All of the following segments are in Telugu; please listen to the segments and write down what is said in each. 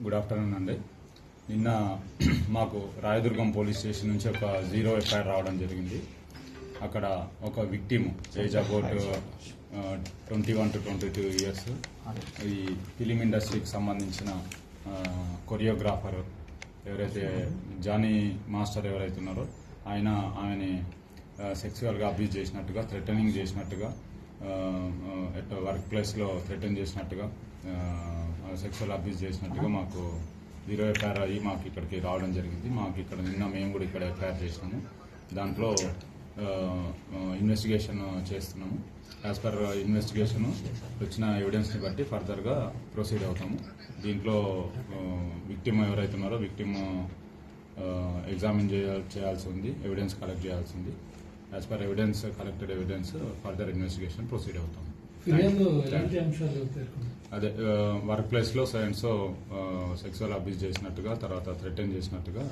గుడ్ ఆఫ్టర్నూన్ అండి. నిన్న మాకు రాయదుర్గం పోలీస్ స్టేషన్ నుంచి ఒక 0 ఎఫ్ఐఆర్ రావడం జరిగింది. అక్కడ ఒక victim age about 21 to 22 years, ఈ ఫిలిం ఇండస్ట్రీకి సంబంధించిన కొరియోగ్రాఫర్ ఎవరైతే జానీ మాస్టర్ ఎవరైతే ఉన్నారో ఆమెని సెక్సువల్గా అబ్యూజ్ చేసినట్టుగా, థ్రెటనింగ్ చేసినట్టుగా, వర్క్ ప్లేస్లో థ్రెటన్ చేసినట్టుగా, సెక్సువల్ అబ్యూజ్ చేసినట్టుగా మాకు 0 ఎఫ్ఐఆర్ అయ్యి మాకు ఇక్కడికి రావడం జరిగింది. మాకు ఇక్కడ నిన్న మేము కూడా ఇక్కడ ఎఫ్ఐఆర్ చేసినాము. దాంట్లో ఇన్వెస్టిగేషన్ చేస్తున్నాము. యాజ్ పర్ ఇన్వెస్టిగేషన్ వచ్చిన ఎవిడెన్స్ని బట్టి ఫర్దర్గా ప్రొసీడ్ అవుతాము. దీంట్లో విక్టిమ్ ఎవరైతే ఉన్నారో విక్టిమ్ ఎగ్జామిన్ చేయాల్సి ఉంది, ఎవిడెన్స్ కలెక్ట్ చేయాల్సి ఉంది. As per evidence, collected evidence further investigation proceed అవుతాము. అదే వర్క్ ప్లేస్లో సెక్సువల్ అబ్యూజ్ చేసినట్టుగా, తర్వాత థ్రెటన్ చేసినట్టుగా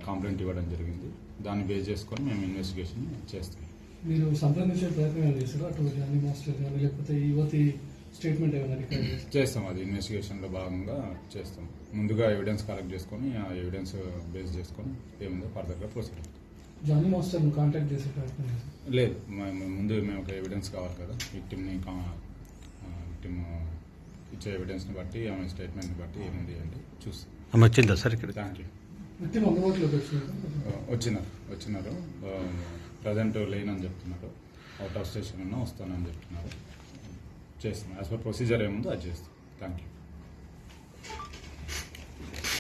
కంప్లైంట్ ఇవ్వడం జరిగింది. దాన్ని బేస్ చేసుకొని మేము ఇన్వెస్టిగేషన్ చేస్తాం. మీరు సంప్రదించే ప్రయత్నం చేస్తారా అటు జానీ మాస్టర్ కానీ లేకపోతే యువతి స్టేట్మెంట్ ఏమైనా రికార్డ్ చేస్తాం? అది ఇన్వెస్టిగేషన్లో భాగంగా చేస్తాం. ముందుగా ఎవిడెన్స్ కలెక్ట్ చేసుకొని ఆ ఎవిడెన్స్ బేస్ చేసుకొని ఏముందో ఫర్దర్గా ప్రొసీడ్ అవుతాం. జానీ మాస్టర్ని కాంటాక్ట్ చేసే ప్రయత్నం లేదు. ముందు మేము ఒక ఎవిడెన్స్ కావాలి కదా, విక్టిమ్ ఇచ్చే ఎవిడెన్స్ని బట్టి, ఆమె స్టేట్మెంట్ని బట్టి ఏముంది అంటే చూస్తాం. వచ్చిందా సార్ ఇక్కడ? Thank you. విక్టిమ్ అందుబాటులోకి వచ్చినారు. ప్రజెంట్ లేనని చెప్తున్నారు. అవుట్ ఆఫ్ స్టేషన్ ఉన్నా వస్తానని చెప్తున్నారు. చేస్తున్నాం. యాజ్ పర్ ప్రొసీజర్ ఏముందో అది చేస్తాం. Thank you.